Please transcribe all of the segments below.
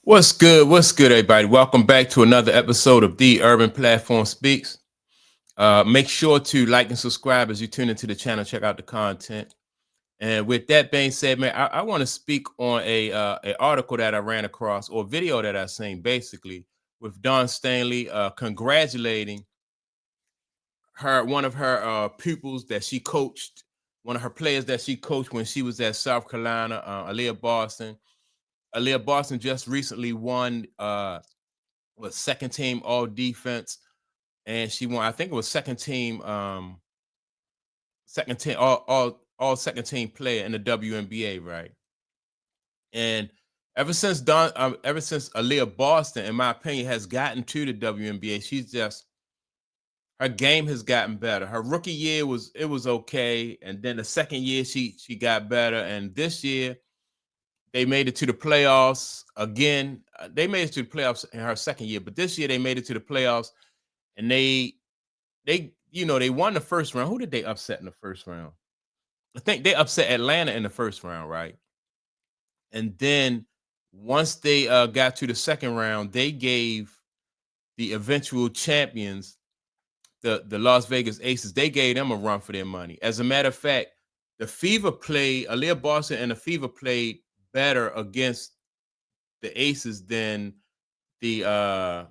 What's good? What's good, everybody? Welcome back to another episode of The Urban Platform Speaks. Make sure to like and subscribe as you tune into the channel. Check out the content. And with that being said, man, I want to speak on a article that I ran across or video that I seen, basically with Dawn Stanley congratulating one of her pupils that she coached, one of her players that she coached when she was at South Carolina, Aliyah Boston. Aliyah Boston just recently won was second team all defense, and she won. I think it was second team all second team player in the WNBA, right? And ever since Aliyah Boston, in my opinion, has gotten to the WNBA, her game has gotten better. Her rookie year was okay, and then the second year she got better, and this year they made it to the playoffs again. They made it to the playoffs in her second year, but this year they made it to the playoffs, and they won the first round. Who did they upset in the first round? I think they upset Atlanta in the first round, right? And then once they got to the second round, they gave the eventual champions, the Las Vegas Aces, they gave them a run for their money. As a matter of fact, Aliyah Boston and the Fever played better against the Aces the than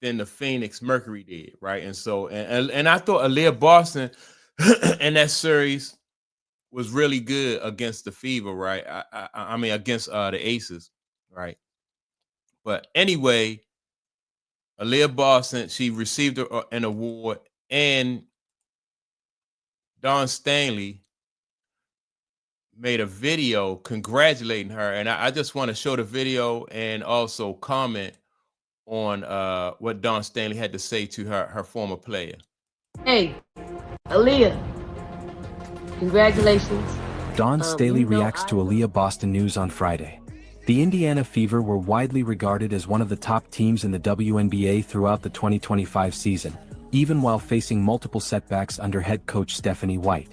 the Phoenix Mercury did, right? And so, and I thought Aliyah Boston in that series was really good against the Fever, right? I mean against the Aces, right? But anyway, Aliyah Boston, she received an award, and Dawn Stanley made a video congratulating her, and I just want to show the video and also comment on what Dawn Stanley had to say to her former player. Hey, Aliyah, congratulations. Dawn Staley reacts to Aliyah Boston news on Friday. The Indiana Fever were widely regarded as one of the top teams in the WNBA throughout the 2025 season, even while facing multiple setbacks under head coach Stephanie White.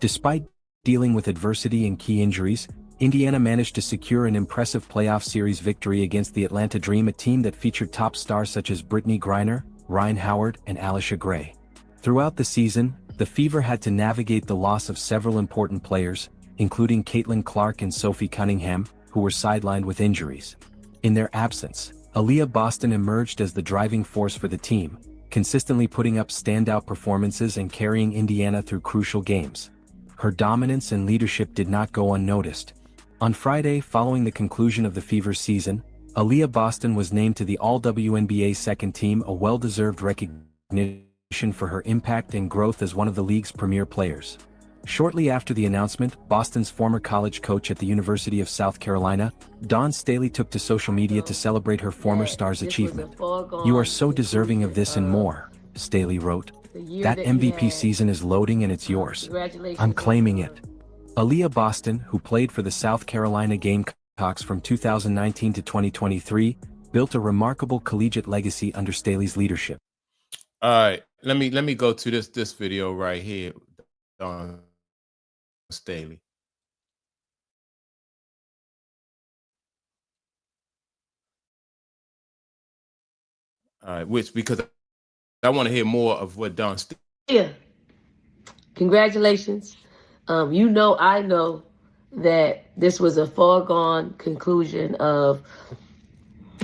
Despite dealing with adversity and key injuries, Indiana managed to secure an impressive playoff series victory against the Atlanta Dream, a team that featured top stars such as Brittany Griner, Ryan Howard, and Alishia Gray. Throughout the season, the Fever had to navigate the loss of several important players, including Caitlin Clark and Sophie Cunningham, who were sidelined with injuries. In their absence, Aliyah Boston emerged as the driving force for the team, consistently putting up standout performances and carrying Indiana through crucial games. Her dominance and leadership did not go unnoticed. On Friday, following the conclusion of the Fever season, Aliyah Boston was named to the All-WNBA second team, a well-deserved recognition for her impact and growth as one of the league's premier players. Shortly after the announcement, Boston's former college coach at the University of South Carolina, Dawn Staley, took to social media to celebrate her former star's achievement. "You are so deserving of this and more," Staley wrote. "That MVP season is loading and it's yours. I'm claiming it." Aliyah Boston, who played for the South Carolina Gamecocks from 2019 to 2023, built a remarkable collegiate legacy under Staley's leadership. All right, let me go to this video right here, Dawn Staley. All right, because I want to hear more of what Dawn Staley. Yeah, congratulations. I know that this was a foregone conclusion of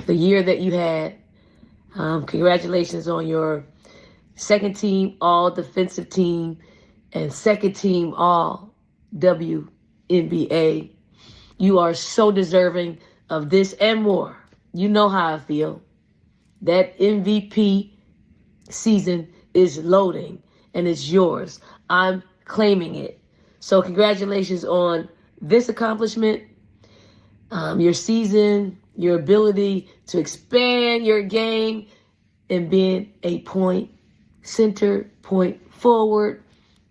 the year that you had. Congratulations on your second team all defensive team and second team all WNBA. You are so deserving of this and more. You know how I feel. That MVP season is loading and it's yours. I'm claiming it. So congratulations on this accomplishment, your season, your ability to expand your game and being a point center, point forward,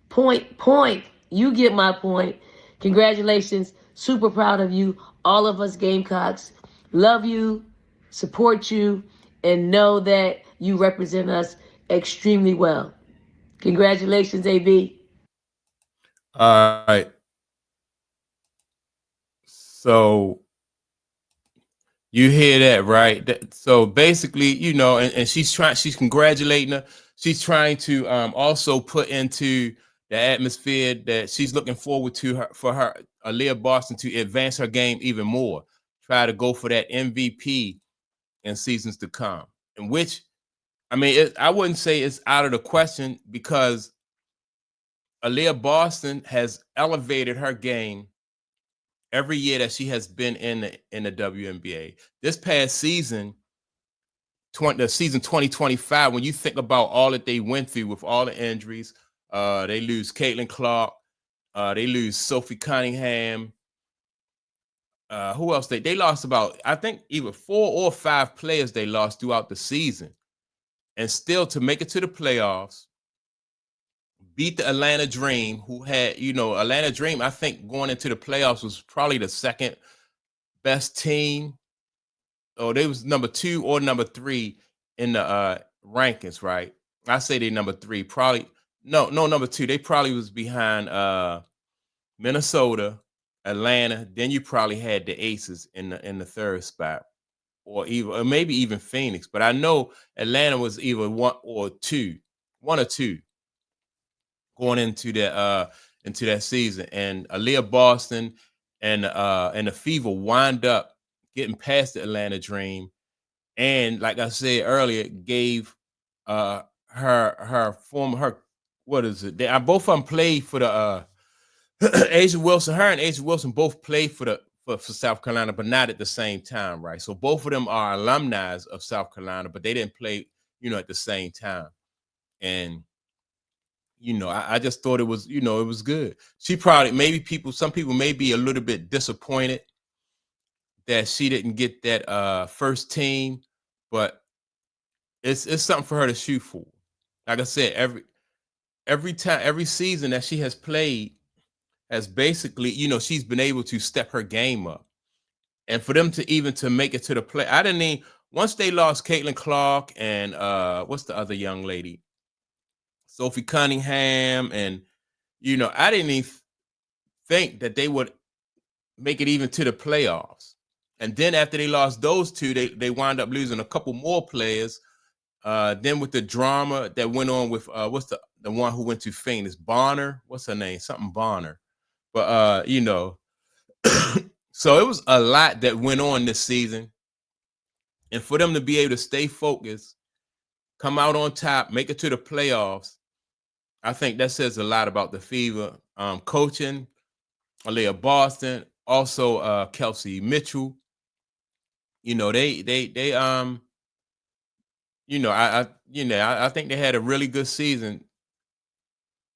point. You get my point. Congratulations. Super proud of you. All of us Gamecocks love you, support you, and know that you represent us extremely well. Congratulations, AB. All right. So You hear that, right? So basically, and she's congratulating her. She's trying to also put into the atmosphere that she's looking forward to her Aliyah Boston to advance her game even more, try to go for that MVP in seasons to come. In which, I mean, I wouldn't say it's out of the question because Aliyah Boston has elevated her game every year that she has been in the WNBA. This past season, the season 2025, when you think about all that they went through with all the injuries, they lose Caitlin Clark, they lose Sophie Cunningham. Who else? They lost about, I think, either 4 or 5 players they lost throughout the season. And still to make it to the playoffs, beat the Atlanta Dream, who had, Atlanta Dream, I think going into the playoffs was probably the second best team. Oh, they was number 2 or number 3 in the rankings, right? I say they number 3, probably no, number 2. They probably was behind Minnesota, Atlanta. Then you probably had the Aces in the third spot, or maybe even Phoenix. But I know Atlanta was either 1 or 2 going into that season. And Aliyah Boston and the Fever wind up getting past the Atlanta Dream, and like I said earlier, gave her what is it? Both of them played for the Asia Wilson. Her and Asia Wilson both played for South Carolina, but not at the same time, right? So both of them are alumni of South Carolina, but they didn't play, at the same time. And I just thought it was, it was good. She probably, some people may be a little bit disappointed that she didn't get that first team, but it's something for her to shoot for. Like I said, every season that she has played has basically, she's been able to step her game up. And for them to make it to the play, I didn't even, once they lost Caitlin Clark and what's the other young lady? Sophie Cunningham, and I didn't even think that they would make it even to the playoffs. And then after they lost those two, they wound up losing a couple more players. Then with the drama that went on with what's the one who went to Phoenix, Bonner, what's her name? Something Bonner. But so it was a lot that went on this season. And for them to be able to stay focused, come out on top, make it to the playoffs, I think that says a lot about the Fever coaching, Aliyah Boston, also Kelsey Mitchell. They I think they had a really good season,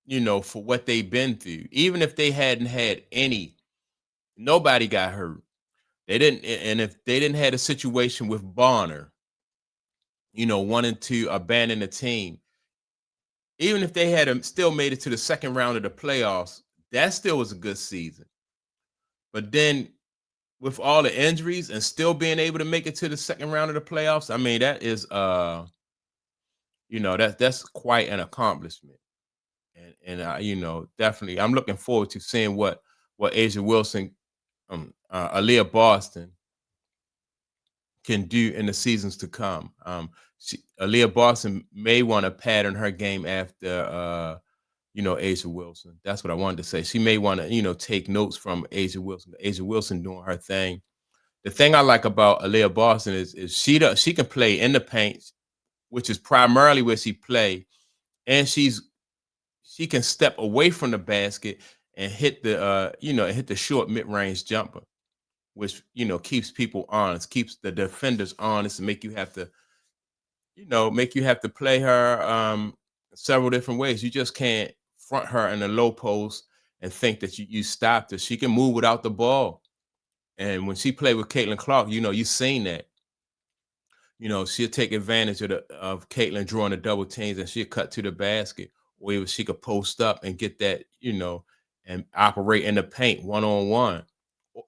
for what they've been through. Even if they hadn't had nobody got hurt. They didn't, and if they didn't had a situation with Bonner, wanting to abandon the team, even if they had still made it to the second round of the playoffs, that still was a good season. But then with all the injuries and still being able to make it to the second round of the playoffs, I mean, that is that's quite an accomplishment. And definitely I'm looking forward to seeing what Asia Wilson, Aliyah Boston can do in the seasons to come. Aliyah Boston may want to pattern her game after Asia Wilson. That's what I wanted to say. She may want to, take notes from Asia Wilson. Asia Wilson doing her thing. The thing I like about Aliyah Boston is she can play in the paint, which is primarily where she play, and she can step away from the basket and hit the short mid-range jumper, which keeps people honest, keeps the defenders honest, and make you have to play her several different ways. You just can't front her in the low post and think that you stopped her. She can move without the ball. And when she played with Caitlin Clark, you've seen that. She'll take advantage of Caitlin drawing the double teams, and she'll cut to the basket. Or even she could post up and get that, and operate in the paint one-on-one.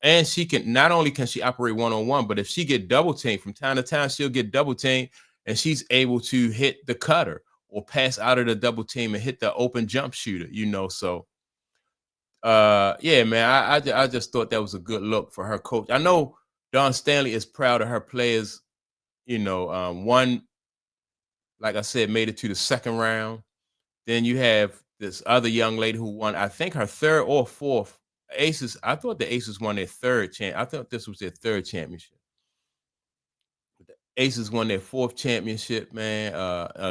And she can, not only can she operate one-on-one, but if she get double teamed from time to time, she'll get double teamed and she's able to hit the cutter or pass out of the double team and hit the open jump shooter, So yeah, man, I just thought that was a good look for her coach. I know Dawn Stanley is proud of her players. You know, one, like I said, made it to the second round. Then you have this other young lady who won, I think, her third or fourth. Aces. I thought the Aces won their third champ. I thought this was their third championship. The Aces won their fourth championship, man.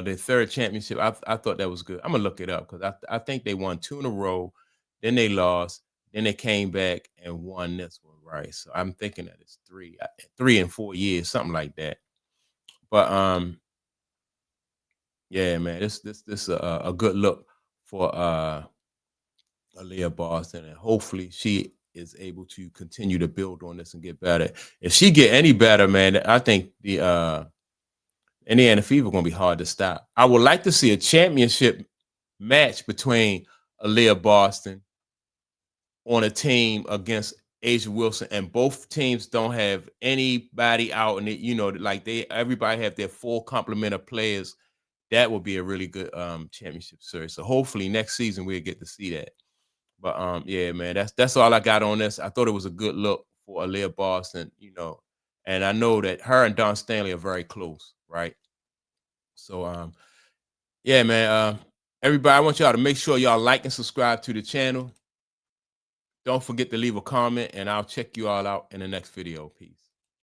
Their third championship. I thought that was good. I'm gonna look it up because I think they won 2 in a row. Then they lost. Then they came back and won this one, right? So I'm thinking that it's 3 in 4 years, something like that. But yeah, man, this a good look for Aliyah Boston, and hopefully she is able to continue to build on this and get better. If she get any better, man, I think the Indiana Fever gonna be hard to stop. I would like to see a championship match between Aliyah Boston on a team against Asia Wilson, and both teams don't have anybody out, and you know, like everybody have their full complement of players. That would be a really good championship series. So hopefully next season we'll get to see that. But yeah, man, that's all I got on this. I thought it was a good look for Aliyah Boston, you know, and I know that her and Dawn Stanley are very close, right? So yeah, man. Everybody, I want y'all to make sure y'all like and subscribe to the channel. Don't forget to leave a comment, and I'll check you all out in the next video. Peace.